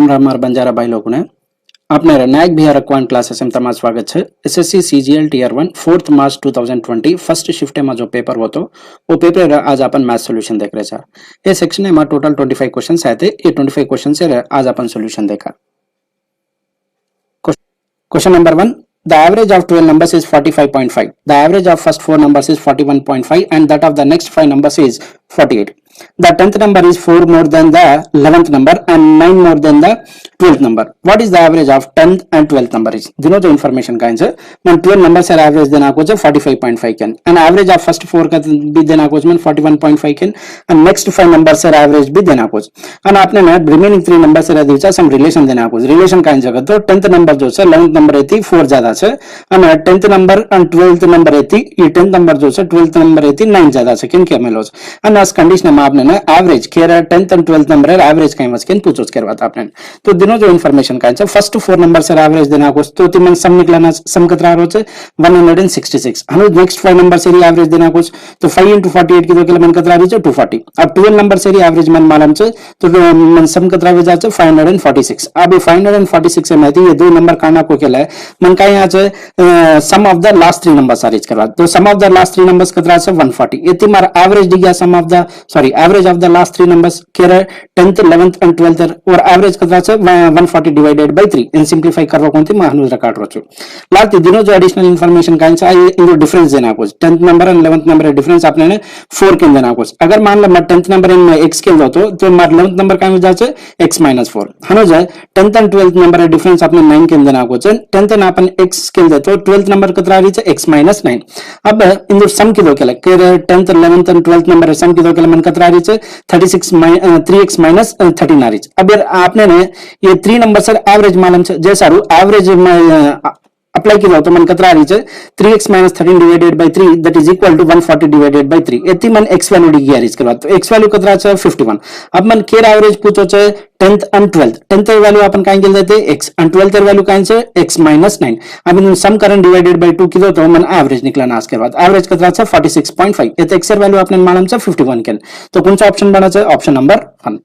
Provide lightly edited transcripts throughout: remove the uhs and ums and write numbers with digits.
राम राम बंजारा भाई लोगों ने अपने नायक बिहार अक्वान क्लासेस में તમારું સ્વાગત છે SSC CGL tier 1 4 March 2020 first shift में जो पेपर हो तो वो पेपर आज अपन मैथ सॉल्यूशन देख रहे हैं। ये सेक्शन में टोटल 25 क्वेश्चंस आए थे। ये 25 क्वेश्चन से आज अपन सॉल्यूशन देखा। Question number 1, the average of 12 numbers is 45.5. The average of first 4 numbers is 41.5 and that of the next 5 numbers is 48. The 10th number is 4 more than the 11th number and 9 more than the 12th number. What is the average of 10th and 12th number is? दोनों जो information का answer मन 12 number से average देना को 45.5 can and average of first 4 का भी देना को मन 41.5 कैन एंड नेक्स्ट 5 नंबर से एवरेज भी देना को एंड आपने ना रिमेनिंग 3 नंबर से दिया सम रिलेशन देना को रिलेशन का आंसर तो 10th नंबर जो है 11th नंबर रहती 4 ज्यादा है and 10th number and 12th number रहती ये 10th नंबर जो है 12th नंबर रहती 9 ज्यादा है किन के मेलोस एंड अस कंडीशन में आपने ना average care 10th and 12th number है एवरेज का मस किन पूछोस करवाता आपने तो दोनों जो इन्फॉर्मेशन का आंसर फर्स्ट 4 नंबर से एवरेज देना को तो तिमन सम निकलना सम कितना रोच 166 हम नेक्स्ट 5 नंबर से एवरेज देना को तो 5 into 48 की तो के मन कितना रिच 240 अब 12 नंबर से एवरेज मन मालूम छे तो मन सम कितना हो जाए 546 अब 546 में ये दो नंबर काना को केला मन का यहां छे sum of the last 3 numbers arrange करवा तो sum of the last 3 numbers कितना छे 140 ये तुम्हारा एवरेज दिया sum of the sorry average of the last 3 numbers केयर 10th 11th एंड 12th और एवरेज कितना छे 140 डिवाइडेड बाय 3 इन सिंपलीफाई करवा कोनती महानुज रकाट रोचो लास्ट दिनो जो एडिशनल इंफॉर्मेशन का आंसर है इन डिफरेंस देना को 10th number and 11th number difference आपने ने 4 के देना को अगर मान लो मैं 10th नंबर इन x के दो तो मार 11th नंबर का हो जाए x -4 हनो जाए 10th and 12th number difference आपने 9 के देना को 10th एंड अपन x के दे तो 12th नंबर कितना रही है x -9 अब इन दो सम की दो के 10th 11th and 12th number सम की दो के मन कितना रही है 36 3x - 13 आ रही है। अब यार आपने ने ये 3 नंबर से एवरेज मालूम है जैसा एवरेज अप्लाई किया तो मन कितना रही है 3x - 13 divided by 3 that is equal to 140 divided by 3 एती मन x वैल्यू डी गया इसके बाद तो x वैल्यू कितना है 51 अब मन केर एवरेज पूछो छे 10th and 12th 10th value अपन काहे गिल देते x एंड 12th वैल्यू काहे से x -9 अब इन sum current divided by 2 kilo तो मन एवरेज निकला ना इसके बाद एवरेज कितना है 46.5 ये तो x वैल्यू आपने मालूम है 51 के तो कौन सा ऑप्शन बना है option number 1।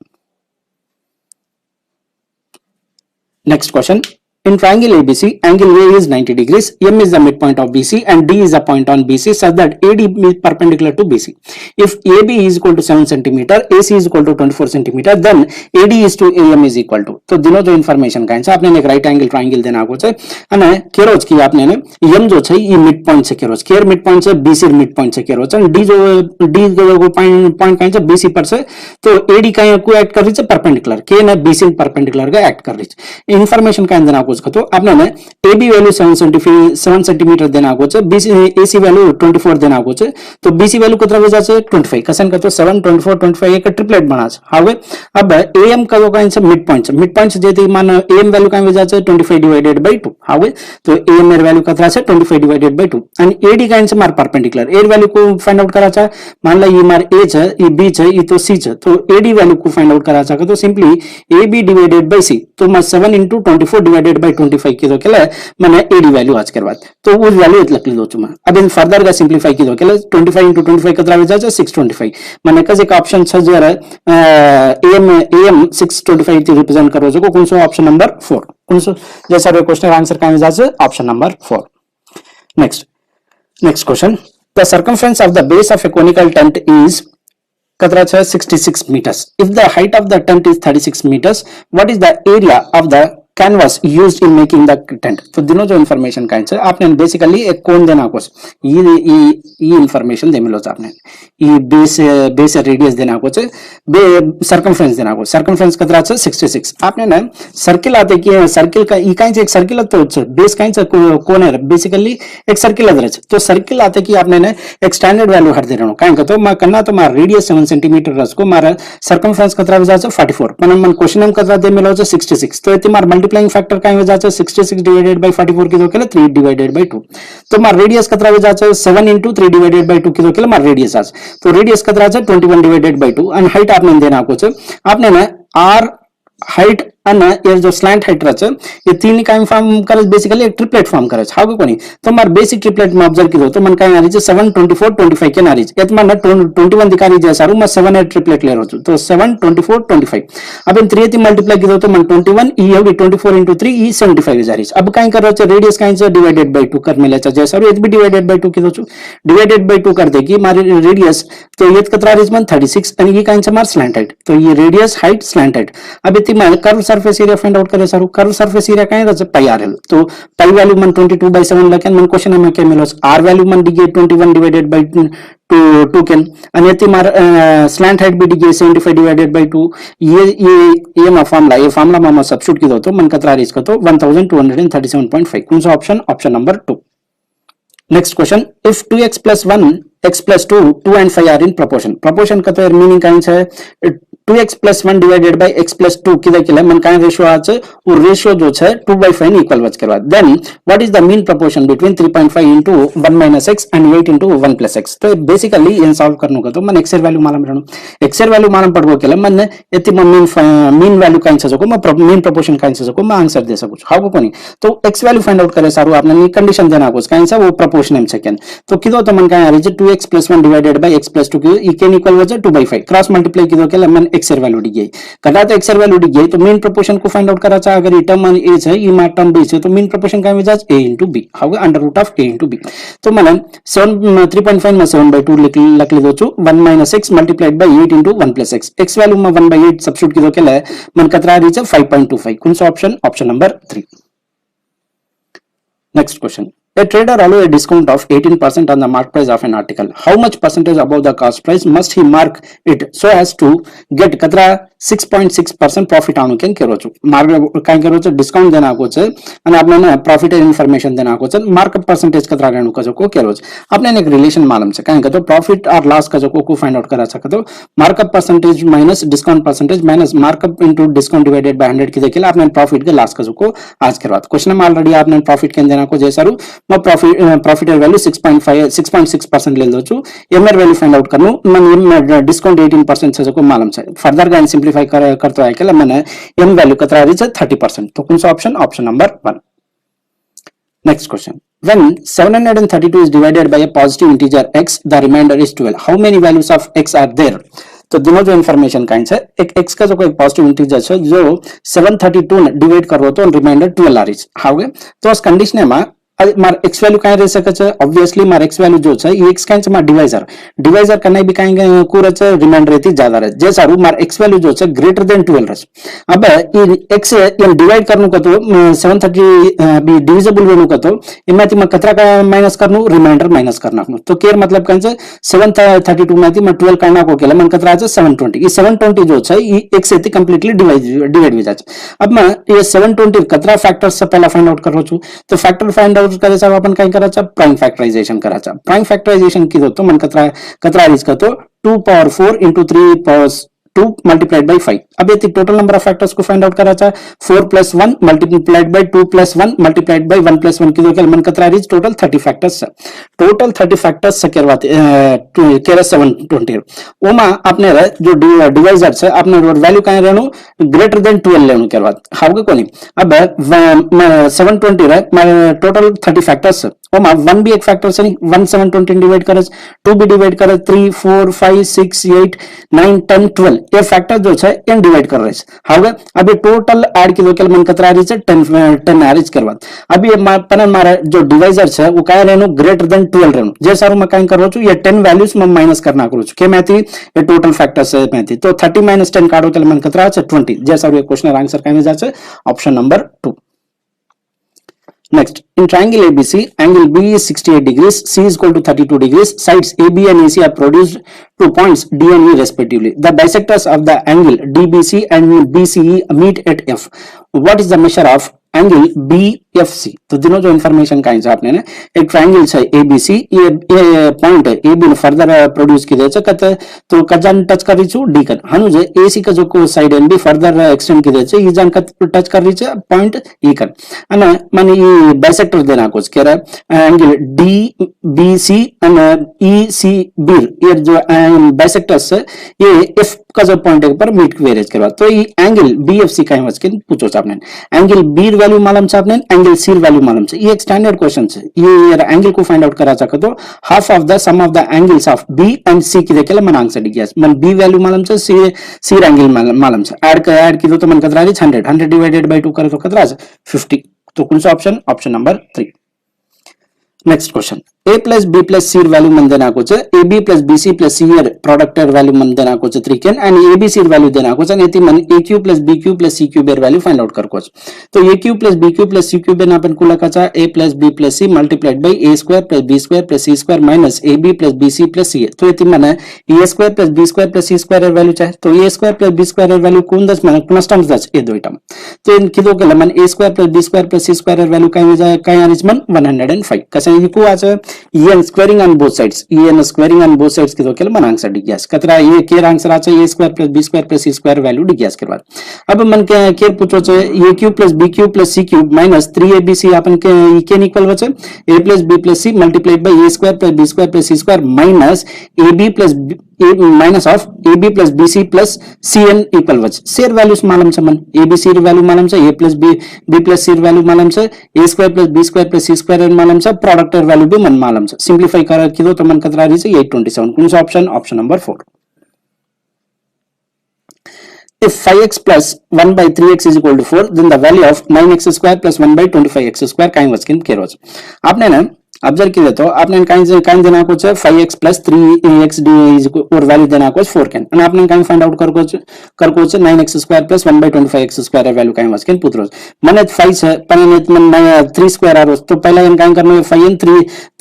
Next question in triangle ABC angle A is 90 degrees, M is the midpoint of BC and D is a point on BC such that AD is perpendicular to BC. If AB is equal to 7 cm, AC is equal to 24 cm, then AD is to AM is equal to तो दोनों जो information का है आपने एक right angle triangle देना को है અને કેરોજ की आपने ने M जो है ये मिड पॉइंट से केरोज केयर मिड पॉइंट से BC मिड पॉइंट से केरोज और D जो पॉइंट का है BC पर से तो AD का को एक्ट कर रही है परपेंडिकुलर के ने BC परपेंडिकुलर का एक्ट कर रही है इन्फॉर्मेशन का देना तो आपने ने AB वैल्यू 7 सेंटीमीटर देना को BC AC वैल्यू 24 देना को तो BC वैल्यू कितना हो जाए 25 कसन का तो 7 24 25 एक ट्रिपलेट बना हावे अब AM का का आंसर मिड पॉइंट से जेते मान AM वैल्यू का हो जाए 25 डिवाइडेड बाय 2 हावे तो AM मेरे वैल्यू कितना है 25 डिवाइडेड बाय 2 एंड AD का आंसर मार परपेंडिकुलर A वैल्यू को फाइंड आउट करा चा मान ला ये मार A है ये B है ये तो C है तो AD वैल्यू को फाइंड आउट करा चा तो simply AB divided by C तो मैं 7 into 24 डिवाइडेड बाय 25 की दो केले मैंने AD वैल्यू आज करवा तो उस वैल्यू इतना लिख दो चुमा अब इन फर्दर का सिंपलीफाई की दो केले 25 into 25 कितना हो जाए 625 मैंने कजे का ऑप्शन छ जो है AM 625 की रिप्रेजेंट करो जो कौन सा ऑप्शन नंबर 4 कौन सा जैसा रे क्वेश्चन आंसर का हो जाए option number 4। Next question the circumference of the base of A conical tent is कतरा 66 meters. If the height of the tent is 36 meters, what is the area of the canvas used in making the tent? तो दोनों जो information का answer आपने basically एक कोण देना को ये इन्फॉर्मेशन दे मिलो आपने ये बेस रेडियस देना को सर्कमफ्रेंस देना को सर्कमफ्रेंस कितना है 66 आपने ना सर्किल आते कि सर्किल का ई काइन से एक सर्किल तो बेस काइन से कोण है बेसिकली एक सर्किल अदर तो सर्किल आते कि आपने ना एक स्टैंडर्ड वैल्यू हट दे रहा हूं काइन का तो मैं करना तो मार रेडियस 7 सेंटीमीटर रसको मारा सर्कमफ्रेंस कितना हो जाए 44 मन क्वेश्चन में कितना दे मिलो 66 तो इतने मार मल्टीप्लाइंग फैक्टर का हो जाए 66 डिवाइडेड बाय 44 की दो के 3 डिवाइडेड बाय 2 तो मार रेडियस कितना हो जाए 7 into 3 डिवाइडेड बाय 2 की दो के मार रेडियस आज तो रेडियस कितना है 21 डिवाइडेड बाय 2 एंड हाइट आपने देना को आपने ना r हाइट અને એ જો સ્લાન્ટ હાઈટ છે એ तीन કાઈ ફોર્મ કરે બેસિકલી એક ટ્રિપલેટ ફોર્મ કરે છે હાવ કોની તો માર બેસિક ટ્રિપલેટ માં ઓબ્ઝર્વ કીધો તો મને કાઈ આવી છે 7 24 25 કે નારી છે એતમાં 21 દિખારી છે સારું માં 7 8 ટ્રિપલેટ લેરો છું તો 7 24 25 अब इन 3 થી મલ્ટીપ્લાય કીધો તો મને 21 ई एवढी 24 into 3 ई 75 जारी अब काई करो છે रेडियस काई છે डिवाइडेड बाय 2 कर मिले છે जे सारू ये भी डिवाइडेड बाय 2 કીધો છું डिवाइडेड बाय 2 कर देगी मारी रेडियस तो ये कतरा रेज में 36 અને ये काई છે मार स्लैंट हाइट तो ये रेडियस हाइट स्लैंट हाइट अब इतनी में curve surface area find out करे सारू कर्व सरफेस एरिया काई रहছে पाई आरएल तो पाई वैल्यू मन 22/7 लखे मन क्वेश्चन में के मिलो आर वैल्यू मन डी 21 डिवाइडेड बाय 2 કેન અને એથી માર સ્લેન્ટ હાઇટ બી ડીગે 75 ડિવાઇડેડ બાય 2 ये માં ફોર્મ્યુલા માં સબસ્ટિટ્યુટ કીધો તો મન કતરા રીચ કતો 1237.5 કौन सा option option number 2 next question if 2x plus 1 x plus 2 2 and 5 are in proportion का तो मीनिंग काई है 2x plus 1 divided by x plus 2 किधर के लिए मन काई रेशियो आ છે और रेशियो जो है 2/5 ने इक्वल वच करवा then what is the mean proportion between 3.5 into 1 minus x and 8 into 1 plus x तो बेसिकली ये सॉल्व करनो का तो मन x वैल्यू मालूम रहनो x वैल्यू मालूम पड़बो के लिए मन एति मीन वैल्यू काई से सको मैं मीन प्रोपोर्शन काई से सको मैं आंसर दे सकूं हाउ कोनी तो x वैल्यू फाइंड आउट करे सारू आपने नी कंडीशन देना को काई से वो प्रोपोर्शन एम सेकंड तो किदो तो मन काई आ रही है 2x plus 1 divided by x plus 2 की कैन इक्वल हो जाए 2/5 क्रॉस मल्टीप्लाई किदो के लिए मन x वैल्यू दी गई कदा तो x वैल्यू दी गई तो मीन प्रोपोर्शन को फाइंड आउट करा चाहे अगर ये टर्म a है ये मा टर्म b है तो मीन प्रोपोर्शन का हो जाए a into b how under root of a into b तो मन 3.5 में 7/2 लिख लीधो छु 1 minus x multiplied by 8 into 1 plus x x value में 1/8 सब्स्टिट्यूट किदो के लिए मन कतरा रीच 5.25 कौन सा option option number 3 next question A trader allow a discount of 18% on the mark price of an article. How much percentage above the cost price must he mark it so as to get कतरा 6.6% profit आनु केन करो छु mark काई करो छु discount देना को छे અને આપણે ને પ્રોફિટ ઇન્ફોર્મેશન દેના को छे मार्कअप परसेंटेज कतरा રહેણું को करो छे આપણે ને એક રિલેશન मालूम छे काई तो प्रॉफिट और लॉस को फाइंड आउट करा सके तो markup percentage minus discount percentage minus markup into discount divided by 100 की देखिए आपने प्रॉफिट के लॉस को आज करवा क्वेश्चन में ऑलरेडी आपने प्रॉफिट केन देना को जैसारू मैं प्रॉफिट वैल्यू 6.6% ले लो छु एमआर वैल्यू फाइंड आउट करनु मन डिस्काउंट 18% से को मालूम छे फर्दर गाइन सिंपलीफाई करतो है के मैंने एम वैल्यू कतरा रही है 30% तो कौन सा option option number 1 next question when 732 is divided by a positive integer x the remainder is 12 how many values of x are there तो दोनों जो इन्फॉर्मेशन काइंड है एक x का जो कोई पॉजिटिव इंटीजर है जो 732 डिवाइड करो तो रिमाइंडर 12 आ रही है हाउ तो उस कंडीशन में मार x वैल्यू काई रह सके छे ऑब्वियसली मार x वैल्यू जो छे ये x काई छे मार डिवाइजर करने भी काई को रहे छे रिमाइंडर रहती ज्यादा रहे जे सारू मार x वैल्यू जो छे ग्रेटर देन 12 रहे अब ये x ये डिवाइड करनु का तो 730 बी डिविजिबल वेनु का तो इमाती में कतरा का माइनस करनु रिमाइंडर माइनस करना तो केयर मतलब काई छे 732 में 12 करना को केले मन कतरा छे 720 ये 720 जो छे ये x से कंप्लीटली डिवाइड हो जाए अब मैं ये 720 कतरा फैक्टर्स से पहला फाइंड आउट करो छु तो फैक्टर फाइंड आउट करे साहेब अपन काय कराचा प्राइम फैक्टराइजेशन कराचा प्राइम फैक्टराइजेशन की तो मन कतरा रीच का तो 2 power 4 into 3 power 2 multiplied by 5 अब ये टोटल नंबर ऑफ फैक्टर्स को फाइंड आउट कराचा 4 plus 1 multiplied by 2 plus 1 multiplied by 1 plus 1 की तो मन कतरा reach total 30 factors total 30 factors से करवाते केरा 720 ओमा आपने जो डिवाइजर है आपने वैल्यू काई रहनु ग्रेटर देन 12 लेनु करवा हाउ के कोनी अब 720 रे टोटल 30 फैक्टर्स ओमा 1 भी एक फैक्टर से नहीं 1 720 डिवाइड करे 2 भी डिवाइड करे 3 4 5 6 8 9 10 12 ये फैक्टर जो है n डिवाइड कर रहे हैं हाउ अभी टोटल ऐड की लोकल मन कतरा रही है 10 एवरेज करवा अभी ये मारा जो डिवाइजर है वो काय रहनु ग्रेटर देन 12 रहनु जे सारू मैं काय करो छु ये 10 वैल्यूज में माइनस करना करू छु के मैथी ये टोटल फैक्टर से मैथी तो 30 - 10 काढो के मन कतरा है 20 जे सारू ये क्वेश्चन आंसर काय में जाचे option number 2 Next, in triangle ABC, angle B is 68 degrees, C is equal to 32 degrees, sides AB and AC are produced to points D and E respectively. The bisectors of the angle DBC and BCE meet at F. What is the measure of angle BFC तो दिनो जो information कांई છે આપણે એક triangle છે ABC એ point AB ને further produce કરી છે કતે તો કજાન ટચ કરી છું D કન હાનું જે AC का जो को side and be further extend કરી છે ઈ જાન કત ટચ કરી છે पॉइंट E कन અને મને ઈ બાયસેક્ટર દેના કોસ કે एंगल DBC અને ECB ये जो बायसेक्टर्स है ये F का जो पॉइंट है पर मीट वेरेज करवा तो ये एंगल BFC का है पूछो आपने एंगल B वैल्यू मालूम है आपने एंगल C वैल्यू मालूम है ये एक स्टैंडर्ड क्वेश्चन है ये एंगल को फाइंड आउट करा चाहे तो half of the sum of the angles of B and C की देखेला मन आंसर दिया मन B वैल्यू मालूम है C एंगल मालूम है ऐड की दो तो मन कतरा 100 डिवाइडेड बाय 2 करे तो कतरा 50 तो कौन सा option number 3 next question A plus B plus C value मन देना कुछ AB plus BC plus C product value मन देना कुछ त्रिकेन एंड ABC वैल्यू देना कुछ नेति मन AQ plus BQ plus CQ बेर वैल्यू फाइंड आउट कर कुछ तो AQ plus BQ plus CQ बेर अपन कुला कचा A plus B plus C multiplied by A square plus B square plus C square minus AB plus BC plus C तो इति मन A square plus B square plus C square value चाहे तो A square plus B square value कौन दस मन constant दस ए दो टर्म तो इन किदो के मन A square plus B square plus C square value काय हो जाए काय आरिच मन 105 कसे इको आज EN squaring on both sides EN squaring on both sides की तो केल मन आंसर डिग्यास कतरा ये केर आंसर आछे A square plus B square plus C square value डिग्यास करवा अब मन के केर पूछो छे AQ plus BQ plus CQ minus 3ABC अपन के केन इक्वल वचे A plus B plus C multiplied by A square plus B square plus C square minus AB plus A minus of AB plus BC plus CN equal वच शेर values मालूम छे मन ABC value मालूम छे A plus B plus C value मालूम छे A square plus B square plus C square मालूम छे प्रोडक्ट वैल्यू भी मन मालूम छे सिंपलीफाई कर किदो तो मन कतरा रही छे 827 कौन सा option number 4 If 5x plus 1 by 3x is equal to 4 then the value of 9x square plus 1 by 25x square काई वचकिन केरो छे आपने ना ऑब्जर्व किए तो आपने काई देना कुछ 5x plus 3x is और वैल्यू देना कुछ 4 कैन અને आपने काई फाइंड आउट कर कुछ 9x square plus 1 by 25x square value काई वचकिन पुत्रो मने 5 છે પણ એને 3 સ્ક્વેર આરો તો પહેલા એને કાઈ કરનું 5 and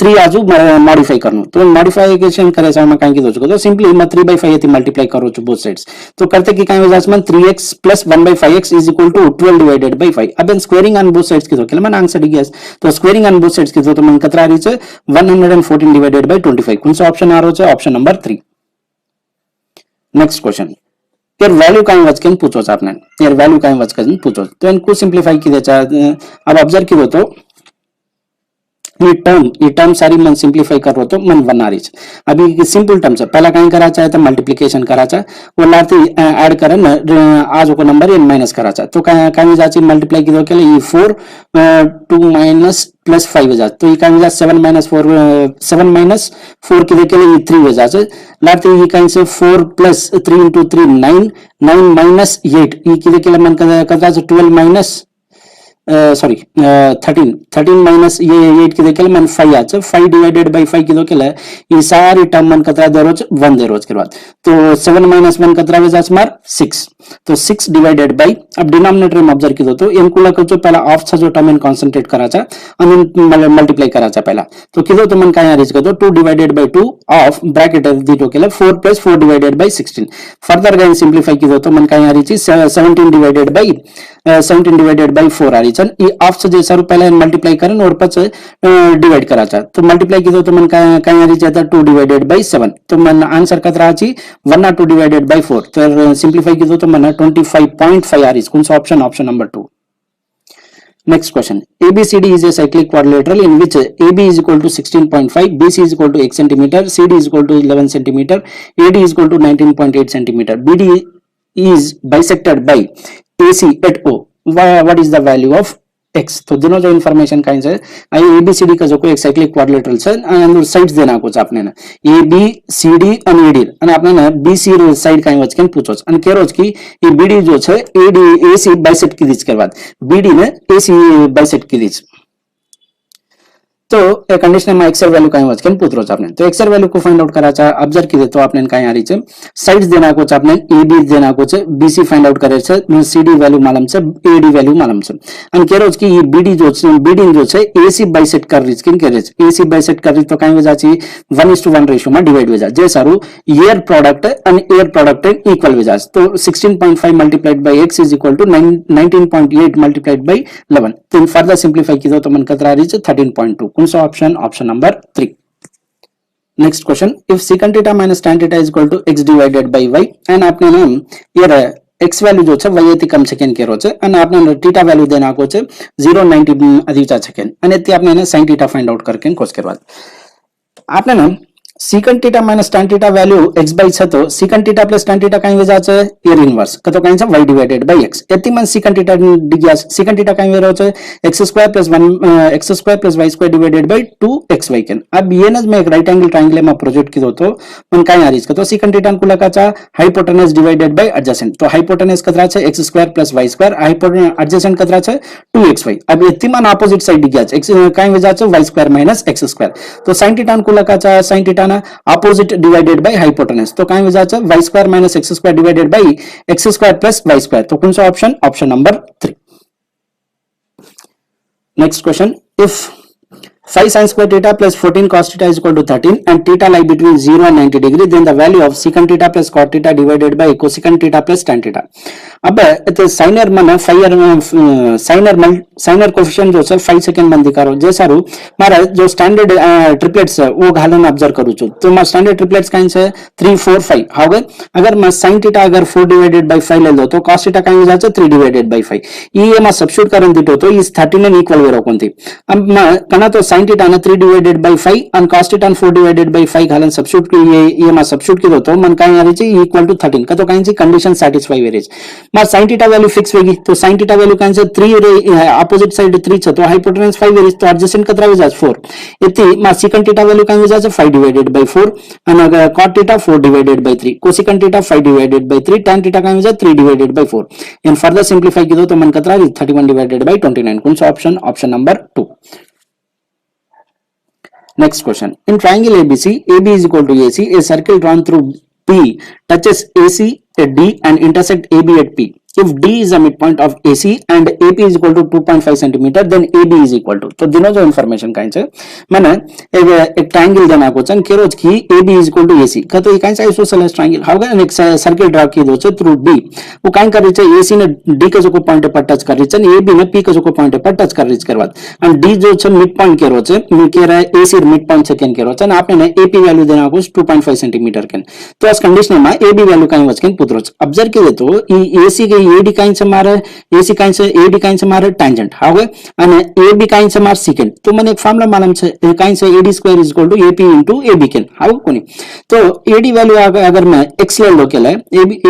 3 આજુ મોડિફાઈ કરનું તો મોડિફિકેશન કરે છે આમાં કાઈ કીધું છે તો સિમ્પલી માં 3 by 5 થી મલ્ટીપ્લાય કરો છો બોથ સાइड्स तो करते कि काई हो जाए 3x plus 1 by 5x is equal to 12 divided by 5 अब स्क्वेयरिंग ऑन बोथ साइड्स कीधो એટલે મને આન્સર ડી ગયા તો સ્ક્વેયરિંગ ऑन बोथ साइड्स कीधो तो મને કતરા રહી છે 114 divided by 25 कौन सा ऑप्शन आ रहा है ऑप्शन नंबर 3 नेक्स्ट क्वेश्चन यार वैल्यू काई वचकन पूछो छ आपने यार वैल्यू काई वचकन पूछो तो इनको सिंपलीफाई की दे अब ऑब्जर्व कीधो तो ये टर्म सारी मन सिंपलीफाई करो तो मन बना रही है अभी सिंपल टर्म है पहला कहीं करा चाहे तो मल्टीप्लिकेशन करा चाहे वो लाती ऐड करे न आज को नंबर ये माइनस करा चाहे तो कहीं जाची मल्टीप्लाई की दो के लिए 4 2 माइनस प्लस 5 हो जाए तो ये कहीं 7 माइनस 4 की के लिए 3 हो जाए लाते ये कहीं से 4 प्लस 3 into 3 9 माइनस 8 ये की के लिए मन करता 12 माइनस सॉरी 13 माइनस ये 8 की देखेले मन 5 आछे 5 डिवाइडेड बाय 5 की देखेले ये सारी टर्म मन कतरा दे रोज 1 दे रोज के बाद तो 7 माइनस 1 कतरा हो जाछ मार 6 तो 6 डिवाइडेड बाय अब डिनोमिनेटर में ऑब्जर्व कीधो तो इनको लको जो पहला ऑफ छ जो टर्म इन कंसंट्रेट करा छ अनि मल्टीप्लाई करा छ पहला तो कीधो तो मन काय रीच करतो 2 divided by 2 of bracket ditto केले 4 प्लस 4 डिवाइडेड बाय 16 फर्दर गाइन सिंपलीफाई कीधो तो मन काय रीच 17 डिवाइडेड बाय 4 आ रही है ये ऑफ से जैसा पहले मल्टीप्लाई करें और पचे डिवाइड करा था तो मल्टीप्लाई की तो मन कहीं आ रही है 2 डिवाइडेड बाय 7 तो मन आंसर कतरा अछि 1 or 2 डिवाइडेड बाय 4 तो सिंपलीफाई की तो मन 25.5 आ रही कौन सा option number 2 next question ABCD is a cyclic quadrilateral in which AB is equal to 16.5, BC is equal to 8 cm, CD is equal to 11 cm, AD is equal to 19.8 cm, BD is bisected by AC at O. What is the value of x? तो दोनों जो information Kine है आई ABCD का जो कोई एक cyclic quadrilateral है और साइड्स देना कुछ आपने ना ABCD અને AD અને આપણે ને BC સાઈડ કાઈ વચકેન પૂછો છે અને કેરો છે કે એ BD जो છે AD AC બાયસેક્ટ કીધી છે કે વાત BD ને AC બાયસેક્ટ કીધી છે तो कंडिशन में एक्सएल वैल्यू कहीं वचकेन पूछरो आपने तो एक्सएल वैल्यू को फाइंड आउट कराचा ऑब्जर्व कीधे तो आपने कहीं आ रही है साइड्स देना को आपने एबी देना को बीसी फाइंड आउट करे छे सीडी वैल्यू मालूम छे एडी वैल्यू मालूम छे અને કેરો કે ઈ બીડી જો છે બીડી જો છે એસી બાયસેટ કરી છે કેમ કરે છે એસી બાયસેટ કરી તો કાઈ વજા છે 1:1 રેશિયો માં ડિવાઈડ વજા જે સારું એર પ્રોડક્ટ અને એર પ્રોડક્ટ ઇક્વલ વજા તો 16.5 multiplied by x is equal to 19.8 multiplied by 11 તો ફર્ધર સિમ્પ્લિફાઈ કીધો તો મને કતરા રહી છે 13.2 કોનસો option option number 3. Next question, if secant theta minus tan theta is equal to x divided by y and आपने नाम ये x वैल्यू जो है y થી કમ સેકન્ડ કેરો છે અને આપણે થીટા વેલ્યુ દે નાખો છે 0.90 अधिचा સેકન્ડ અને તે આપણે એને sin theta फाइंड आउट करके कोस करवा આપણે નામ secant theta minus tan theta value x by છે તો secant theta plus tan theta કઈ વજા છે એર ઇન્વર્સ કતો કઈ છે y divided by x એથી માં secant theta ડિગ્યા secant theta કઈ વેરો છે x square plus 1 x square plus y square divided by 2xy can अब ये ना मैं एक राइट एंगल ट्रायंगल में प्रोजेक्ट कीधो तो मन काय आरीज तो secant theta को लकाचा हाइपोटेनस डिवाइडेड बाय एडजेसेंट तो हाइपोटेनस कतरा છે x square plus y square hypotenuse adjacent कतरा છે 2xy अब एથી માં ऑपोजिट साइड ડિગ્યા છે x કઈ વજા છે y square minus x square तो sin theta को लकाचा sin theta opposite divided by hypotenuse तो कहीं वजह से y square minus x square divided by x square plus y square तो कौन सा option option number 3. Next question, if 5 sin square theta plus 14 cos theta is equal to 13 and theta lie between 0 and 90 degree then the value of secant theta plus cot theta divided by cosecant theta plus tan theta. अब तो signer माने signer coefficient जो છે 5 second માં દીકારો જે સારું મારા જો સ્ટાન્ડર્ડ ટ્રિપલેટ્સ वो घालन ऑब्जर्व करू છું तो मार स्टैंडर्ड ट्रिपलेट्स काई છે 3 4 5 હવે अगर मैं sin theta अगर 4 divided by 5 ले लो तो cos theta काई जाचे 3 divided by 5 ई एमा सब्स्टिट्यूट करन दीतो तो इस 13 ने इक्वल वेरो कोणती अब कना तो sin theta ने 3 divided by 5 and cos theta 4 divided by 5 घालन substitute ये एमा सब्स्टिट्यूट कीधो तो मन काई आवी छे इक्वल टू 13 का तो काई छे कंडीशन सैटिस्फाई वेरी मार sin theta वैल्यू फिक्स वेगी तो sin theta वैल्यू काई छे 3 रे ऑपोजिट साइड 3 छे तो हाइपोटेनस 5 वेरी तो एडजेसेंट कतरा वजा 4 एती मार secant theta वैल्यू काई वजा 5 divided by 4 and cot theta 4 divided by 3 cosecant theta 5 divided by 3 tan theta काई वजा 3 divided by 4 and further simplify कीधो तो मन कतरा 31 divided by 29 कौन सा option option number 2. Next question, in triangle ABC AB is equal to AC a circle drawn through B touches AC at D and intersect AB at P. If D is a midpoint of AC and AP is equal to 2.5 cm then AB is equal to तो दिनो जो information काई छे माने एक triangle देना को छन केरोज की AB is equal to AC का तो काई छे आइसोसेलेस ट्रायंगल हाउ गन एक सर्कल ड्रा की दो छे थ्रू D वो काई कर रही छे AC ने D के जो को पॉइंट पर टच कर रही छे AB ने P के जो को पॉइंट पर टच कर रही छे करवा एंड D जो छे मिड पॉइंट केरो छे मी के रहा है AC मिड पॉइंट से केन केरो छे ने आपने AP वैल्यू देना को 2.5 cm केन तो इस कंडीशन में AB वैल्यू काई वचकेन पुत्रो ऑब्जर्व के तो ई AC के AD काई छे मारे AC काई छे AD काई छे मारे टेंजेंट हावे અને AB काई छे मार सेकंड तो મને એક ફોર્મ્યુલા માलूम છે काई छे AD square is equal to AP into AB केन हाउ कोनी तो AD वैल्यू अगर मैं x ले लो केले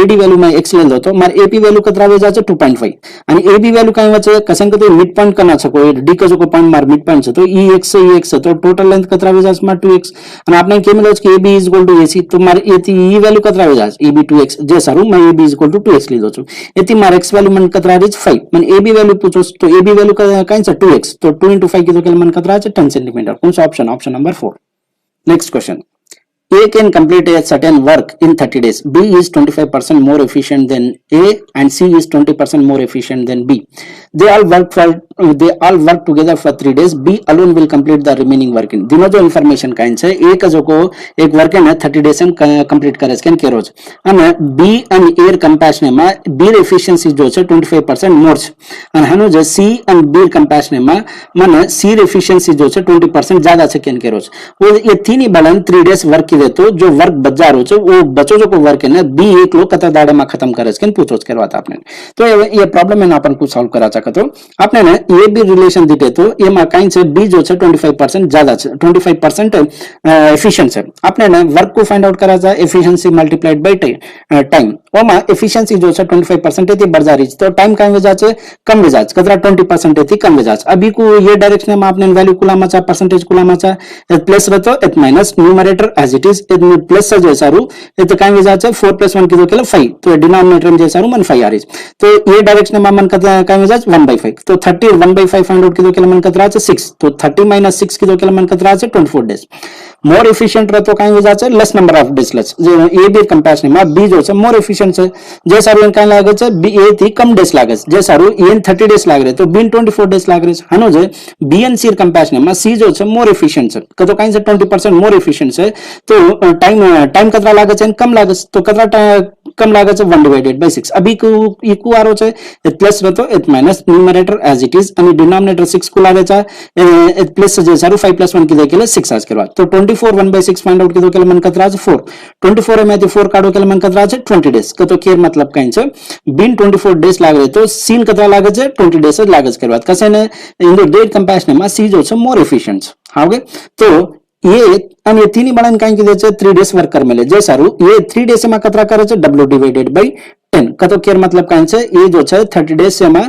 AD वैल्यू मैं x ले लो तो मार AP वैल्यू कतरा वे जाचे 2.5 અને AB वैल्यू काई वचे कसन के मिड पॉइंट करना છે કોઈ D के जो को पॉइंट मार मिड पॉइंट છે तो EX से EX तो टोटल लेंथ कतरा वे जाचे मार 2x અને આપણે કેમ લો કે AB is equal to AC तो मार एથી E वैल्यू कतरा वे जाचे AB 2x जे सारू मैं AB is equal to 2x લીધો છું एથી मार x वैल्यू मन कतरा રીચ 5 मन AB वैल्यू पूछो तो AB वैल्यू काई છે 2x तो 2 into 5 कीधो के मन कतरा છે 10 cm कौन सा option option number 4. Next question, A can complete a certain work in 30 days. B is 25% more efficient than A and C is 20% more efficient than B. They all work together for 3 days. B alone will complete the remaining work. दिनो जो information Kine छे A का जो को एक work है ना 30 days में कंप्लीट करे छे के रोज અને B અને A कंपेरिजन में B एफिशिएंसी जो छे 25% मोर छे અને हनु जो C અને B कंपेरिजन में माने C एफिशिएंसी जो छे 20% ज्यादा छे के रोज वो ये तीन बैलेंस 3 days वर्क की तो जो वर्क बचा रो छे वो बचो जो को वर्क है ना बी एक लो कता दाड़े में खत्म करे छे पूछो छ करवाता आपने तो ये प्रॉब्लम है ना अपन को सॉल्व करा सके तो आपने ने ये भी रिलेशन दीटे तो ये में काई छे बी जो छे 25% ज्यादा छे 25% एफिशिएंट छे आपने ने वर्क को फाइंड आउट करा जा एफिशिएंसी मल्टीप्लाइड बाय टाइम ओमा एफिशिएंसी जो छे 25% थी बढ़ जा रही तो टाइम काई वजह छे कम वजह कतरा 20% थी कम वजह अभी को ये डायरेक्शन में आपने वैल्यू कुलामा चा परसेंटेज कुलामा चा प्लस रहतो एट minus numerator as it is plus చేశారు అయితే కాయం విజాచే 4 + 1 కిదో కేల 5 तो डिनोमिनेटर में చేశారు మన 5 आरिस तो ये डायरेक्शन में मन कत काయం विजाच 1/5 तो 30 1/5 फाइंड आउट किदो केला मन कत राचे 6 तो 30 - 6 किदो केला मन कत राचे 24 डेज मोर एफिशिएंट रहतो काई विजाचे less number of days less A B comparison में बी जो છે मोर एफिशिएंट છે जे सारू काई लागे છે बी ए થી कम डेज लागे છે जे सारू ए 30 डेज लाग रहे तो बी 24 डेज लाग रहे છે हनो जे बी एंड सी कंपेरिजन में सी जो છે मोर एफिशिएंट છે कतो काई से 20% मोर एफिशिएंट છે तो टाइम कतरा लागे છે कम लागे છે तो कतरा कम लागे છે 1/6 अभी को इक्वल आरो છે એ પ્લસ रहतो A minus numerator as it is અને डिनोमिनेटर 6 को लागे છે એ प्लस जे सारू 5 + 1 किदे केले 6 आज करवा तो 24 1/6 फाइंड आउट किदो केले मन कतरा છે 4 24 में 4 काढो केले मन कतरा છે 20 डेज कतो केर मतलब काई છે बीन 24 डेज लाग रहे तो सीन कतरा लागे છે 20 डेज लागे करवा कसे ने इन द डेट कंपैरिजन में सी जो છે मोर एफिशिएंट हागे तो ये અને એ થી ની બળન કાઈ કીધે છે 3 डेज वर्क कर मेले जे सारू ये 3 डेज में कतरा करे છે w डिवाइडेड बाय 10 कतो केर मतलब काई છે ये जो છે 30 डेज में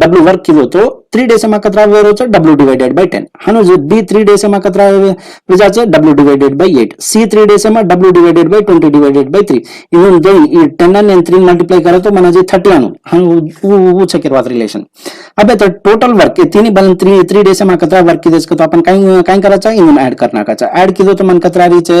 w वर्क किलो तो 3 डेज में कतरा वेरो છે w डिवाइडेड बाय 10 हनो जो b 3 डेज में कतरा विजा છે w divided by 8 c 3 days में w divided by 20 divided by 3 even जो 10 અને 3 मल्टीप्लाई करे तो મને જે 30 આનું હનો वो છે કેરવા रिलेशन अब तो टोटल वर्क ये तीन बलन 3 डेज में कतरा वर्क किदे तो अपन काई काई करा चाहिए इवन ऐड करना का चाहिए ऐड किदो तो मन कतरा री છે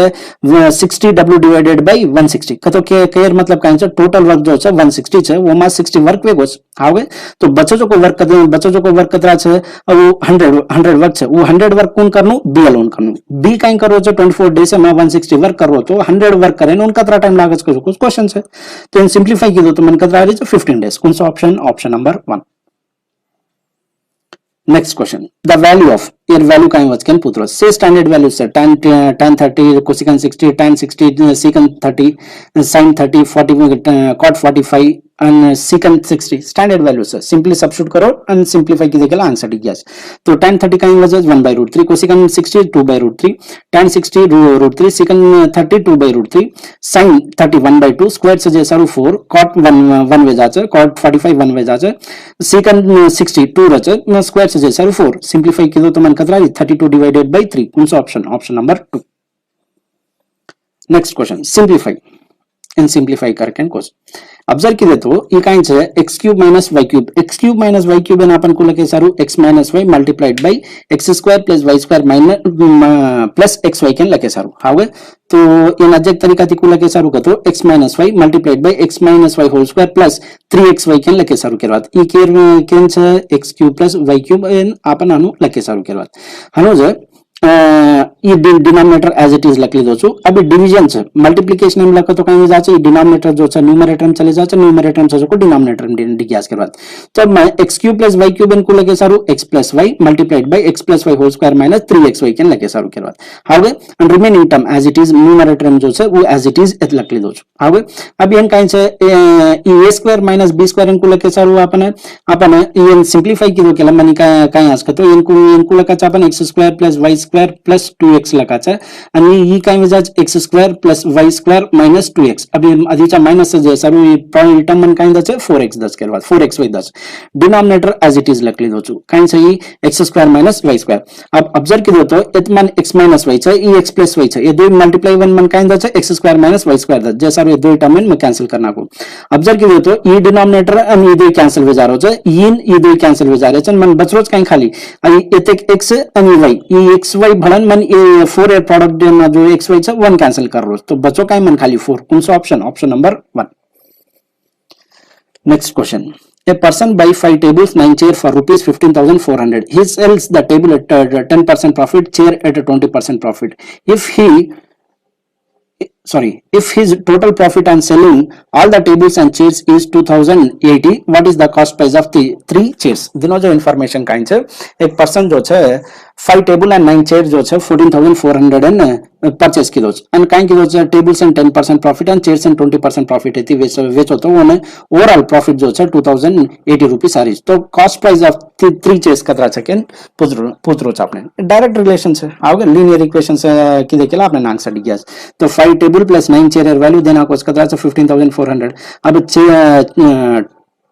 60 w डिवाइडेड बाय 160 कतो के केर मतलब काई છે टोटल वर्क जो છે 160 છે वो માં 60 वर्क वेगो આવે तो बच्चों जो को वर्क कर बच्चों जो को वर्क कतरा છે वो 100 वर्क છે वो 100 वर्क कौन करनु बी अलोन करनु बी काई करो છે 24 डेज में 160 वर्क करो तो 100 वर्क करे उन कतरा टाइम लागे છે कुछ क्वेश्चन છે तो इन सिंपलीफाई किदो तो मन कतरा री છે 15 डेज कौन सा option option number 1 next question the value of यर वैल्यू काई वच कैन पुत्रो से स्टैंडर्ड वैल्यू से tan 30 cosecant 60 tan 60 secant 30 sin 30 40 cot 45 and secant 60 standard value से सिंपली सब्स्टिट्यूट करो एंड सिंपलीफाई कीजिए केला आंसर दिख गया तो tan 30 का वजह 1/√3 cosecant 60 2/√3 tan 60 √3 secant 30 2/√3 sin 30 1/2 square से जे सारू 4 cot 1 वे जाचे cot 45 1 वे जाचे secant 60 2 रचे स्क्वायर से जे सारू 4 सिंपलीफाई कीजिए तो मन कतरा 32 डिवाइडेड बाय 3 कौन सा option option number 2 next question simplify इन सिंपलीफाई करके क्वेश्चन ऑब्जर्व कीजिए तो ये काई છે x cube minus y cube x cube minus y cube एन अपन को लगे सारू x minus y multiplied by x square plus y square minus plus xy के लगे सारू हावे तो इन अजक तरीका थी को लगे सारू कतो x minus y multiplied by x minus y whole square plus 3xy के लगे सारू करवात ई केर केन છે x cube plus y cube एन अपन आनु लगे सारू करवात हनो जे ये डिनोमिनेटर एज इट इज लख लीधो છું अभी डिवीजन છે मल्टीप्लिकेशन में लखो तो कहीं जाचे डिनोमिनेटर जो છે न्यूमरेटर में चले जाचे न्यूमरेटर से को डिनोमिनेटर में डिग्यास के बाद तो मैं x cube plus y cube इनको लगे सारू x plus y multiplied by x plus y whole square minus 3xy के लगे सारू के बाद हावे and remaining term as it is numerator में जो છે वो एज इट इज एत लख लीधो છું हावे अभी इन काई છે a square minus b square इनको लगे सारू आपने आपने ये सिंपलीफाई कीधो केला मनी काई आज तो इनको लगा छ अपन x square plus y square plus 2x लगा छ आणि ही काय वजाच x square plus y square minus 2x अभी आधीचा माइनस जे सारू टर्म मन काय दच 4x दच करवा 4xy दच डिनोमिनेटर एज इट इज लख लीधो છું काय છે ई x square minus y square अब ऑब्जर्व कीधो तो एतमान x माइनस y છે ई x प्लस y છે ये दो मल्टीप्लाई 1 मन काय दच x square minus y square दच जे सारू ये दो टर्म में कैंसिल करना को ऑब्जर्व कीधो तो ई डिनोमिनेटर आणि ई दो कैंसिल हो जा रहो છે ई दो कैंसिल हो जा रहे છે मन बचरोच काय खाली आणि एतेक x आणि y ई xy भलन मन ये 4 प्रोडक्ट में जो xy છે 1 कैंसिल कर रो तो बचो काय मन खाली 4 कौन सा option option number 1 next question A person buy 5 tables, 9 chair for rupees 15,400. He sells the table at 10% profit, chair at 20% profit. If his total profit on selling all the tables and chairs is 2080, what is the cost price of the 3 chairs? दोनों जो information Kine छे एक person जो छे 5 table and 9 chairs जो छे 14,400 and purchase kilo and काइन kilo छे tables and 10% profit and chairs and 20% profit है वेचो तो ओने ओवरऑल प्रॉफिट जो छे 2080 रुपीस आ रही तो कॉस्ट प्राइस ऑफ 3 chairs कतरा छे केन पूछरो छ आपने डायरेक्ट रिलेशन छे आओगे लीनियर इक्वेशन से की देखेला आपने आंसर दिया तो 5 table plus 9 chair वैल्यू देना को कतरा 15,400 अब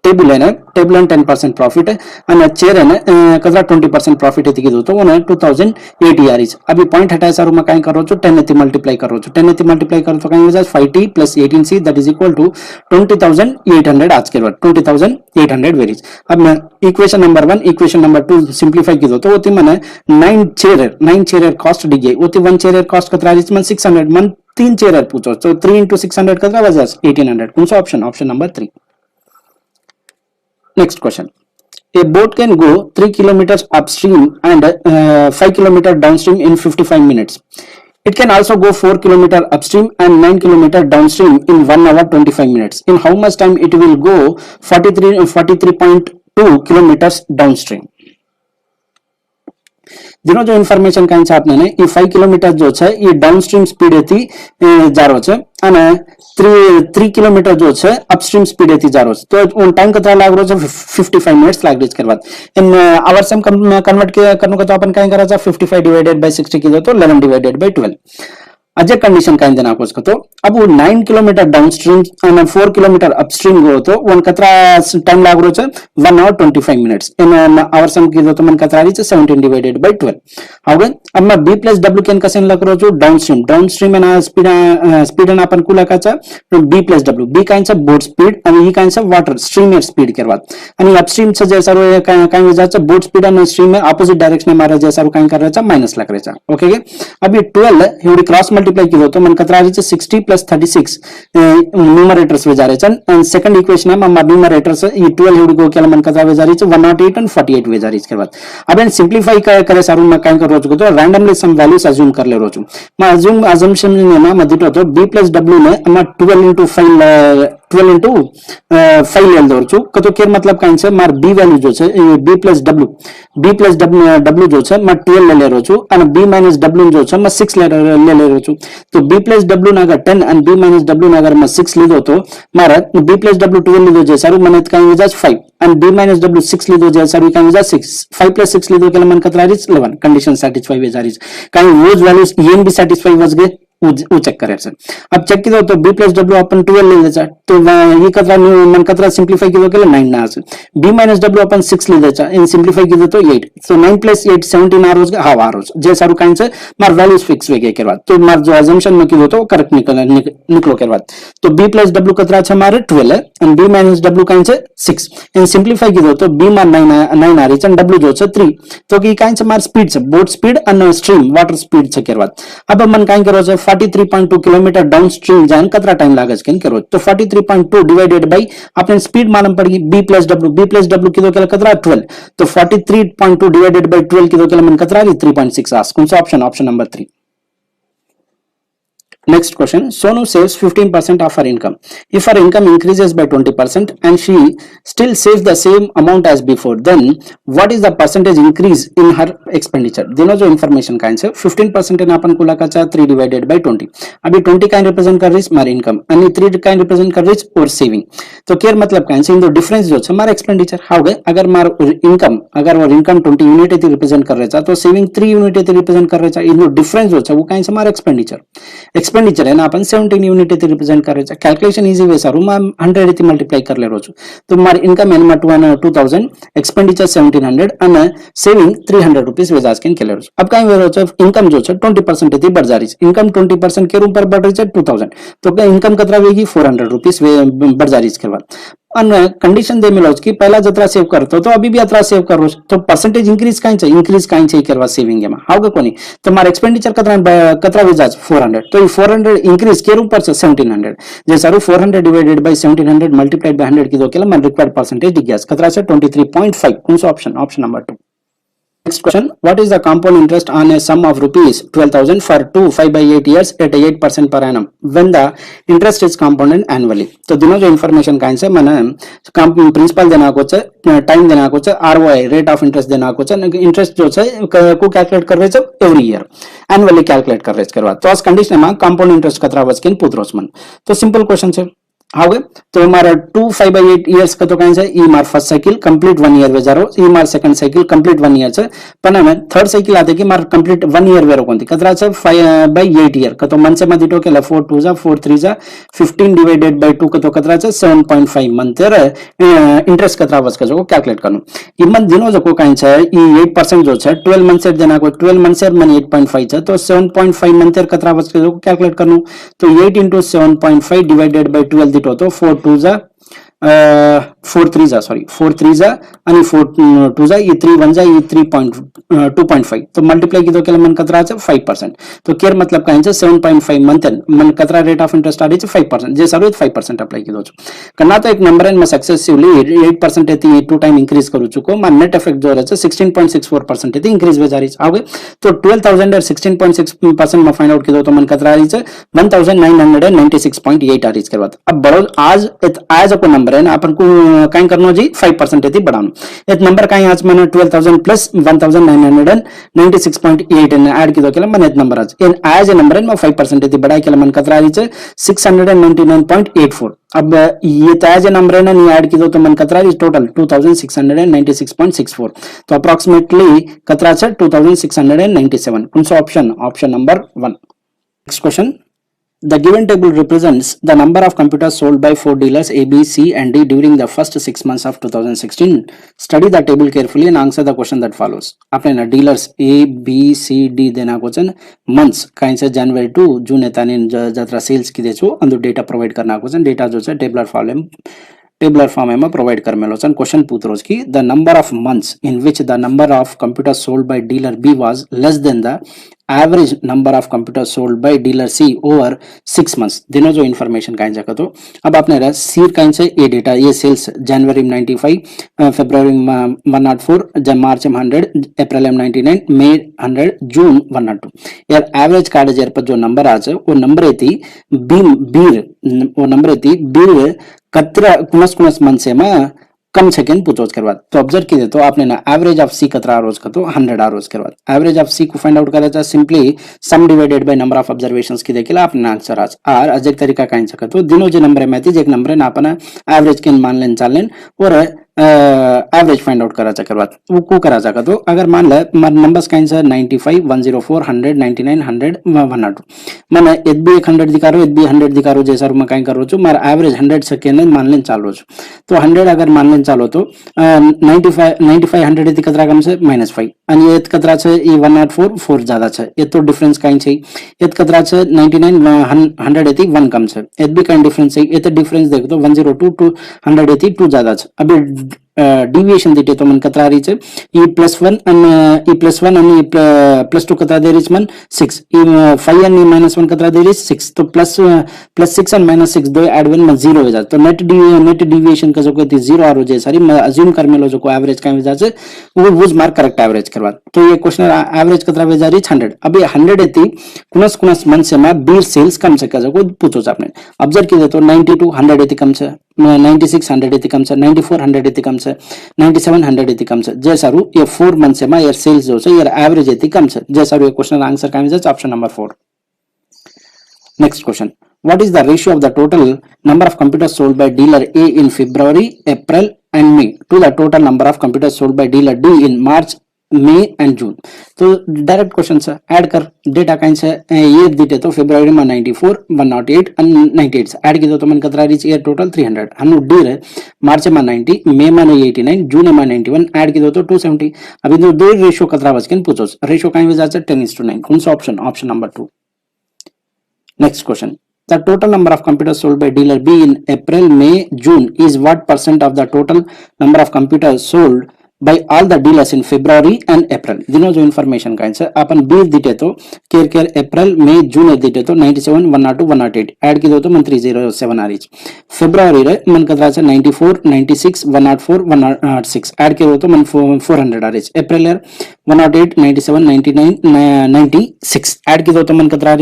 टेबल है ना, टेबल 10% प्रॉफिट है અને ચેર है ना कतरा 20% प्रॉफिट है કીધું તો મને 2080 यारीज अभी पॉइंट हटाए सारू में काई करो છો 10 થી મલ્ટીપ્લાય કરો છો 10 થી મલ્ટીપ્લાય કરો તો કાઈ हो जाए 5t + 18c that is equal to 20800 आज के बाद 20800 वेरीज। अब मैं equation number 1 equation number 2 simplify कीधो तो ओती મને 9 चेयर कॉस्ट दी गई ओती 1 चेयर कॉस्ट कतरा रीच मन 600 मन 3 चेयर पूछो तो 3 * 600 कतरा हो जाए 1800 कौन सा option option number 3। Next question. A boat can go 3 kilometers upstream and 5 kilometers downstream in 55 minutes. It can also go 4 kilometers upstream and 9 kilometers downstream in 1 hour 25 minutes. In how much time it will go 43.2 kilometers downstream? જેનો जो information કાઈ છે આપને એ 5 kilometre जो છે એ downstream speed થી જારો છે અને 3 કિલોમીટર जो છે अपस्ट्रीम स्पीड થી જારો છે तो टाइम कतरा लाग रो છે 55 मिनिट्स लाग रीच करवा इन आवर्स में कन्वर्ट करनो का तो अपन काई करा था 55 डिवाइडेड बाय 60 कीधो तो 11 डिवाइडेड बाय 12 अजय कंडीशन काई देना आपको तो अब वो 9 किलोमीटर डाउनस्ट्रीम અને 4 किलोमीटर अपस्ट्रीम गयो तो वन कतरा टाइम लाग रो છે 1 hour 25 मिनिट्स इन आवर सम कीधो तो मन कतरा रीच 17 डिवाइडेड बाय 12 હવે अब मैं b + w કેન કસન લખ रो છું डाउनस्ट्रीम એના स्पीड ના अपन કુલા કાચા b + w b કાઈ છે બોટ स्पीड અને e काई છે वॉटर स्ट्रीम स्पीड करवा અને अपस्ट्रीम છે जैसा रो काई हो जाए बोट स्पीड અને स्ट्रीम में ऑपोजिट डायरेक्शन में मारे जैसा रो काई कर रहा है माइनस लग रहा है ओके अब ये 12 एवढी क्रॉस मल्टीप्लाई कीधो तो मन कतरा रीच 60 + 36 न्यूमरेटर्स वे जा रहे छन एंड सेकंड इक्वेशन है मम्मा न्यूमरेटर्स ये 12 एवढी को केला मन कतरा वे जा रही है 108 and 48 वे जा रही है बाद अब इन सिंपलीफाई करे सारू में काई कर रो छु तो रैंडमली सम वैल्यूज अज्यूम कर ले रो छु मैं अज्यूमशन में मैं दिटो तो b + w ने मैं 12 * 5 12 into 5 ले दो छु तो केर मतलब काई છે मार b वैल्यू जो છે એ b + w जो છે मैं 12 ले रो छु અને b - w जो છે मैं 6 ले रो छु तो b + w ना अगर 10 and b - w ना अगर मैं 6 લીધો તો મારા b + w 12 લીધો છે સારું મને કાઈ हो जाए 5 and b - w 6 લીધો છે સારું કાઈ हो जाए 6 5 + 6 લીધો કે મને કતરા રીચ 11 कंडीशन सेटिस्फाई वे जा रही है काई वो वैल्यूज ये भी सेटिस्फाई वज गए वो चेक करे सर अब चेक कीधो तो b + w अपन 12 ले लेचा तो ये कतरा मन कतरा सिंप्लीफाई कीधो के 9 ना आसे b - w अपन 6 ले लेचा इन सिंप्लीफाई कीधो तो 8 सो 9 + 8 17 आ रोज हां आ रोज जे सारू काई छे मार वैल्यूज फिक्स वे के करवा तो मार जो अजम्पशन में कीधो तो करेक्ट निकलो करवा तो b + w कतरा छे मारे 12 है and b - w काई छे 6 इन सिंप्लीफाई कीधो तो b માં 9 आ रही है w जो छे 3 तो की काई छे मार स्पीड छे बोट स्पीड અને स्ट्रीम वाटर स्पीड छे करवा अब मन काई करो छे 43.2 किलोमीटर डाउनस्ट्रीम जान कतरा टाइम लागे छे करो तो 43.2 डिवाइडेड बाय आपने स्पीड मालूम पड़ी b + w कीधो के कतरा 12 तो 43.2 डिवाइडेड बाय 12 कीधो के मन कतरा 3.6 आस कौन सा option option number 3। Next question. Sonu saves 15% of her income. If her income increases by 20% and she still saves the same amount as before, then what is the percentage increase in her expenditure? दोनों जो information का है 15% ने अपन को लगा चा 3 divided by 20. अभी 20 का represent कर रही है हमारी income, अन्य 3 का represent कर रही है और saving. तो क्या मतलब का है इन दो difference जो है हमारा expenditure how गए अगर हमारा income अगर वो income 20 यूनिट ही represent कर रहा है तो saving 3 यूनिट ही represent कर रहा है इन दो difference जो है वो कहीं से हमारा expenditure है ना अपन 17 यूनिट થી रिप्रेजेंट करे છે कैलकुलेशन इजी वे सारू मैं 100 થી मल्टीप्लाई कर ले रो छु तो मार इनकम एन में 2000 एक्सपेंडिचर 1700 અને सेविंग 300 रुपीस वे जास्किन के ले रो अब काई वे रो छ इनकम जो छ 20% થી बढ़ जा रही है इनकम 20% के ऊपर बढ़ रही है 2000 तो क्या इनकम कतरा वेगी 400 रुपीस वे बढ़ जा रही है करवा અને कंडीशन दे मिलो कि पहला जतरा सेव करतो तो अभी भी अतरा सेव करो तो परसेंटेज इंक्रीज काई छे करवा सेविंग में हाउ के कोनी तो मार एक्सपेंडिचर कतरा वेजाज 400 तो ये 400 इंक्रीज के ऊपर से 1700 जे सारू 400 डिवाइडेड बाय 1700 मल्टीप्लाइड बाय 100 की दो केला मन रिक्वायर्ड परसेंटेज दिग्यास कतरा से 23.5 कौन सा option option number 2। Next question. What is the compound interest on a sum of rupees 12,000 for 5/8 years at 8% per annum when the interest is compounded annually? तो दोनों जो इन्फॉर्मेशन का है मैंने प्रिंसिपल देना को टाइम देना को ROI रेट ऑफ इंटरेस्ट देना को इंटरेस्ट जो है को कैलकुलेट कर रहे एवरी ईयर एनुअली कैलकुलेट कर रहे करवा तो आज कंडीशन में कंपाउंड इंटरेस्ट कतरा वस्किन पुत्रोस मन तो सिंपल क्वेश्चन है हाउ तो मारा 2 5/8 years का तो कहीं से ई मार फर्स्ट साइकिल कंप्लीट 1 year वेजारो ई मार सेकंड साइकिल कंप्लीट 1 year છે પણ અમે થર્ડ સાયકલ આતે કે માર कंप्लीट 1 year વેરો કોંતી કતરા છે 5/8 year का तो मन से मत इटो के 4 2 जा 4 3 जा 15 डिवाइडेड बाय 2 का तो कतरा છે 7.5 मंथ रे इंटरेस्ट कतरा वस का जो कैलकुलेट करनु ई मन दिनो जो को कहीं છે ई 8% जो છે 12 मंथ से देना को 12 मंथ से मन 8.5 છે तो 7.5 मंथ कतरा वस का जो कैलकुलेट करनु तो 8 into 7.5 divided by 12 दिटो तो 4 2 जा 4 3 जा सॉरी 4 3 जा आणि 4 2 जा ई 3 1 जा ई 2.5 तो मल्टीप्लाई कीधो केला मन कतरा છે 5% तो केर मतलब काई છે 7.5 मंथ मन कतरा रेट ऑफ इंटरेस्ट आडी છે 5% जे सारू 5% अप्लाई कीधो छ कना तो एक नंबर एन में सक्सेसिवली 8% एती 2 टाइम इंक्रीज करू चुको मा नेट इफेक्ट जो છે 16.64% एती इंक्रीज वे जारी છે आगे तो 12000 और 16.6% में फाइंड आउट कीधो तो मन कतरा आरी છે 1996.8 आरी करवा अब बड़ो आज को नंबर है ना अपन को काई करनो जी 5% एती बढ़ानो एक नंबर काई आज मैंने 12000 प्लस 1996.8 ने ऐड कीधो केला मन एक नंबर आज नंबर है मैं 5% एती बढ़ाई केला मन कतरा आरी છે 699.84 अब ये ताज नंबर है ना नहीं ऐड कीधो तो मन कतरा आरी टोटल 2696.64 तो अप्रोक्सीमेटली कतरा છે 2697 कौन सा option number 1 next question The given table represents the number of computers sold by 4 dealers A, B, C and D during the first 6 months of 2016. Study the table carefully and answer the question that follows. आपने ना dealers A, B, C, D देना question months Kine से जनवरी to June एताने जत्रा sales की देचो अंदर data provide करना question data जो है टेबुलर फॉर्म में प्रोवाइड कर मेलो सन क्वेश्चन पूछ रोज की the number of months in which the number of computers sold by dealer B was less than the average number of computers sold by dealer C over 6 months दिनों जो information Kine जाकर तो अब आपने रहा सी काइन से ये data ये सेल्स जनवरी में 95 फरवरी में 104 मार्च में 100 अप्रैल में 99 मई 100 जून 102 यार एवरेज कार्ड जेर पर जो नंबर आज वो नंबर थी बीर कतरा कुनस मंथ से में कम सेकेंड पूछोज करवा तो ऑब्जर्व कीजिए तो आपने ना एवरेज ऑफ सी कतरा रोज का तो 100 रोज करवा एवरेज ऑफ सी को फाइंड आउट करायचा simply some divided by number of observations की देखील आपण आंसर आज आर अजक तरीका काय शकतो दिनो जे नंबर आहे माहिती एक नंबर आहे आपण एवरेज के मान लेन चालेन और एवरेज फाइंड आउट करायचा करवा वो को करायचा का तो अगर मान ले नंबर्स काइन से 95 104 100 99 100 102 माने एत बी 100 दिखारो एत बी 100 दिखारो जैसा मैं काई करो छु मार एवरेज 100 सेकंड मान लेन चालो छु तो 100 अगर मान लेन चालो तो 95 100 एती कतरा कम से -5 आणि एत कतरा छे ई 104 4 ज्यादा छे ए तो डिफरेंस काई छे एत कतरा छे 99 100 एती 1 कम छे एत बी काई डिफरेंस छे एत डिफरेंस देख तो 102 टू 100 एती 2 ज्यादा छे अभी डिविएशन दिटे तो मन कतरा रही छे ई +1 आणि ई +1 आणि +2 कतरा दे रही मन 6 ई 5 आणि -1 कतरा दे रही 6 तो +6 आणि -6 दो ऐड वन में 0 हो जाता तो नेट डिविएशन का जो कहती 0 आ रोजे सारी मैं अज्यूम कर मेलो जो को एवरेज का हो जाचे वो मार्क करेक्ट एवरेज करवा तो ये क्वेश्चन एवरेज कतरा वे जा रही 100 अभी 100 एती कुनस मन से में बीर सेल्स कम से का जो को पूछो आपने ऑब्जर्व कीजिए तो 92 100 एती कम से 96 100 एती कम से 94 100 एती कम से 97 100 एती कम से जैसा रू ये 4 मंथ से में ये सेल्स जो है ये एवरेज एती कम से जैसा रू ये क्वेश्चन आंसर का है option number 4 next question what is the ratio of the total number of computers sold by dealer A in February April and May to the total number of computers sold by dealer D in March मई and June तो direct question से add कर data काइन से ये दिटे तो फरवरी में 94 108 and 98 add की तो मन कतरा रीच ये टोटल 300 हनु डी रे मार्च में 90 मई में 89 जून में 91 ऐड की तो 270 अभी दो रेशियो कतरा बचके पूछो रेशियो काइन वजह से 10:9 कौन सा option number 2 next question The total number of computers sold by dealer B in April, May, June is what percent of the total number of computers sold by all the dealers in February and April? दिनों जो information का answer अपन B दिटे तो care अप्रैल मई जून दिटे तो 97 102 108 add की दो तो 307 आ रही फरवरी रे मन कतरा से 94 96 104 106 ऐड की दो तो 400 आ रही अप्रैल 108 97 99 96 એડ કીધો તો મને કતરા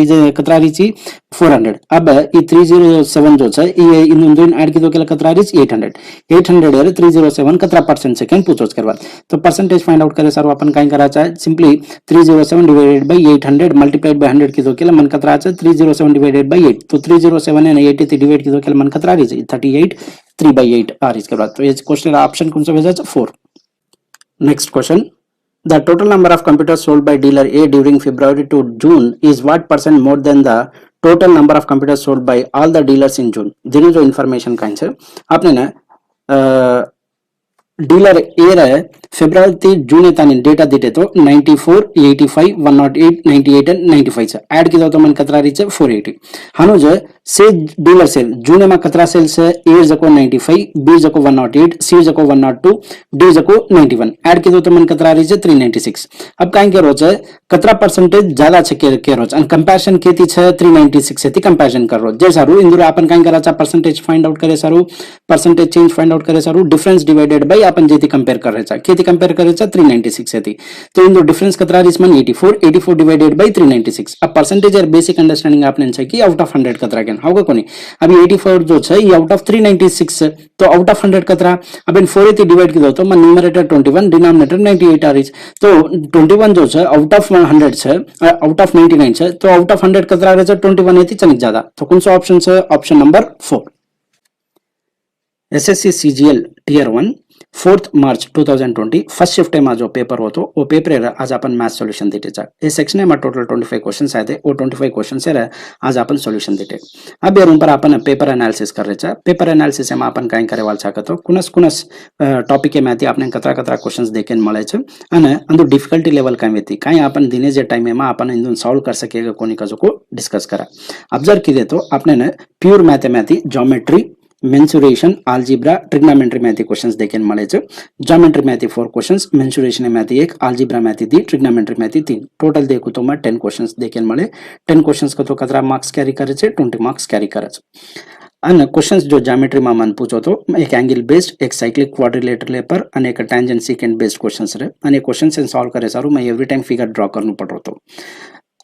રીચી 400 अब ಈ 307 जो छ ये ಇನ್ನೊಂದು ऐड कीधो केला कतरा रीच 800 800 रे 307 कतरा परसेंट सेकंड पूछोच करवा तो परसेंटेज फाइंड आउट करे सारो अपन काय कराचा simply 307 divided by 800 multiplied by 100 कीधो केला मन कतरा छ 307 डिवाइडेड बाय 8 तो 307 ने 80 થી डिवाइड कीधो केला मन कतरा रीच 38 3/8 आ रीच करवा तो ये क्वेश्चन ऑप्शन कौन सा भेजा छ 4 next question The total number of computers sold by dealer A during February to June is what percent more than the total number of computers sold by all the dealers in June? देने जो information Kine से आपने ना dealer ए रहे February થી जून तानी data दीटे तो 94 85 108 98 and 95 છે એડ કીધો તો મને કતરા રીચે 480 હાનો જે से डीलर सेल जून में कतरा सेल से ए जको 95 बी जको 108 सी जको 102 डी जको 91 ऐड कीधो तो मन कतरा रीचे 396 अब काई के रोज कतरा परसेंटेज ज्यादा छे के रोज अन कंपैरिजन केती छे 396 से ती कंपैरिजन कर रोज जे सारू इंदुर अपन काई कराचा परसेंटेज फाइंड आउट करे सारू परसेंटेज चेंज फाइंड आउट करे सारू डिफरेंस डिवाइडेड बाय अपन जेती कंपेयर कर रेचा केती कंपेयर करे छे 396 से ती तो इंदुर डिफरेंस कतरा रीच मन 84 डिवाइडेड बाय 396 अब परसेंटेज और बेसिक अंडरस्टैंडिंग आपने छे कि आउट ऑफ 100 कतरा के होगा कोनी अभी 84 जो है ये आउट ऑफ 396 है तो आउट ऑफ 100 कतरा अब इन 480 डिवाइड की दो तो मन न्यूमरेटर 21 डिनोमिनेटर 98 आ रही तो 21 जो है आउट ऑफ 100 है आउट ऑफ 99 है तो आउट ऑफ 100 कतरा रहे 21 है चनिक ज्यादा तो कौन सा ऑप्शन है option number 4 SSC CGL tier 1 4 March 2020 first shift में जो पेपर हो तो वो पेपर आज अपन मैथ सॉल्यूशन देते जा ये सेक्शन में टोटल 25 क्वेश्चंस आए थे वो 25 क्वेश्चन से आज अपन सॉल्यूशन देते अब यार ऊपर अपन पेपर एनालिसिस कर रहे पेपर एनालिसिस में अपन काय करे वाल छाकतो कुनस कुनस टॉपिक के माथी आपने कतरा कतरा क्वेश्चंस देखेन મળે છે અને અંદુ ડિફિકલ્ટી લેવલ કાઈ હતી કાઈ अपन दिने जे टाइम में अपन इंदु सॉल्व कर सकेगा कोनी का जो को डिस्कस करा ऑब्जर्व कीजिए तो आपने ने pure mathematics geometry mensuration algebra trigonometry मैथी क्वेश्चंस देखेन મળે છે ज्योमेट्री मैथी 4 क्वेश्चंस मेंसुरेशन मैथी 1 अलजेब्रा मैथी 2 ट्रिग्नोमेट्री मैथी 3 टोटल देखो तो मैं 10 क्वेश्चंस देखेन મળે 10 क्वेश्चंस को तो कतरा मार्क्स कैरी करे છે 20 मार्क्स कैरी करे છે અને क्वेश्चंस जो ज्योमेट्री में मन पूछो तो एक एंगल बेस्ड एक साइक्लिक क्वाड्रिलेटरल पेपर અને एक टेंजेंट सेकेंड बेस्ड क्वेश्चंस रे અને क्वेश्चंस सॉल्व करे सारू मैं एवरी टाइम फिगर ड्रॉ करनु पड़ो तो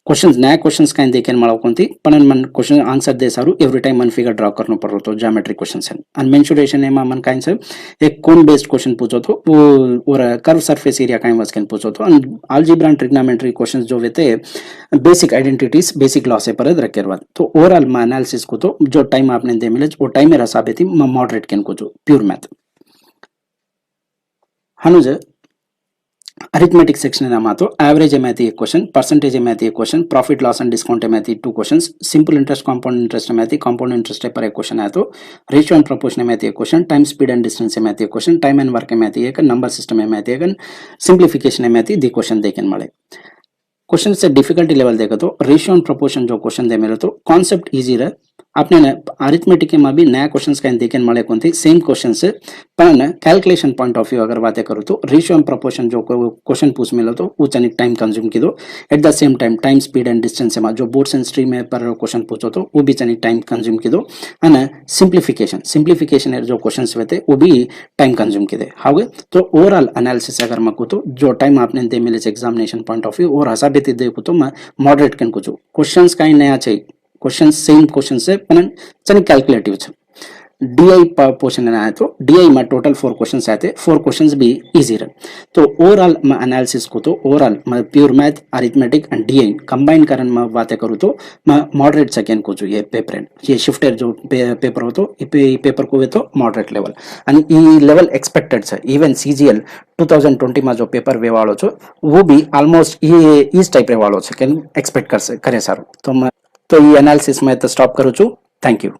क्वेश्चंस नया क्वेश्चंस काई देखेन મળો कोनती पण मन क्वेश्चन आंसर दे सारू एवरी टाइम मन फिगर ड्रॉ करनो पड़ो तो ज्योमेट्री क्वेश्चंस है अन मेंसुरेशन में मन काई से एक कोन बेस्ड क्वेश्चन पूछो तो वो और कर्व सरफेस एरिया काई वाज कैन पूछो तो अन अलजेब्रा एंड ट्रिग्नोमेट्री क्वेश्चंस जो वेते बेसिक आइडेंटिटीज बेसिक लॉ से पर रखेरवा तो ओवरऑल में एनालिसिस को तो जो टाइम आपने दे मिले वो टाइम मेरा साबित मॉडरेट कैन को जो प्योर मैथ हनुज अरिथमेटिक सेक्शन में तो एवरेज में एक क्वेश्चन परसेंटेज में एक question profit loss and discount में 2 questions simple interest compound interest में कंपाउंड इंटरेस्ट पर एक क्वेश्चन है तो रेशियो एंड प्रोपोर्शन में एक question time speed and distance में एक क्वेश्चन टाइम एंड वर्क में एक नंबर सिस्टम में एक सिंप्लिफिकेशन में 2 क्वेश्चन देखेन મળે क्वेश्चन से डिफिकल्टी लेवल देखो तो रेशियो एंड प्रोपोर्शन जो क्वेश्चन दे मिले तो कॉन्सेप्ट इजी रहे आपने अरिथमेटिक में भी नया क्वेश्चंस का देखेन મળે कोनती सेम क्वेश्चन से पर कैलकुलेशन पॉइंट ऑफ व्यू अगर बातें करूँ तो रेशियो एंड प्रोपोर्शन जो क्वेश्चन पूछ मिलो तो वो चनिक टाइम कंज्यूम की दो at the same time time speed and distance में जो बोर्ड्स एंड स्ट्रीम में पर क्वेश्चन पूछो तो वो भी चनिक टाइम कंज्यूम की दो है सिंप्लिफिकेशन जो क्वेश्चन होते वो भी टाइम कंज्यूम की दे हाँ तो ओवरऑल एनालिसिस अगर मकू तो जो टाइम आपने दे मिले एग्जामिनेशन पॉइंट ऑफ व्यू और हसाबेती देखो तो मैं मॉडरेट कन कुछ क्वेश्चंस कहीं नया चाहिए क्वेश्चन सेम क्वेश्चन से पण चनी कैलकुलेटिव है डीआई पोर्शन आए तो डीआई में टोटल 4 क्वेश्चंस आए थे 4 क्वेश्चंस भी इजी रहे तो ओवरऑल मैं एनालिसिस को तो ओवरऑल मैं pure math arithmetic and DI combine करन में बातें करूँ तो मैं मॉडरेट सेकेंड को जो ये पेपर है ये शिफ्टेड जो पेपर हो तो पेपर को तो मॉडरेट लेवल एंड ये लेवल एक्सपेक्टेड है इवन सीजीएल 2020 में जो पेपर वे वालों छो वो भी ऑलमोस्ट ये इस टाइप रे वालों छे के एक्सपेक्ट करे सारू तो मैं तो ये एनालिसिस में तो स्टॉप करूँ छू थैंक यू।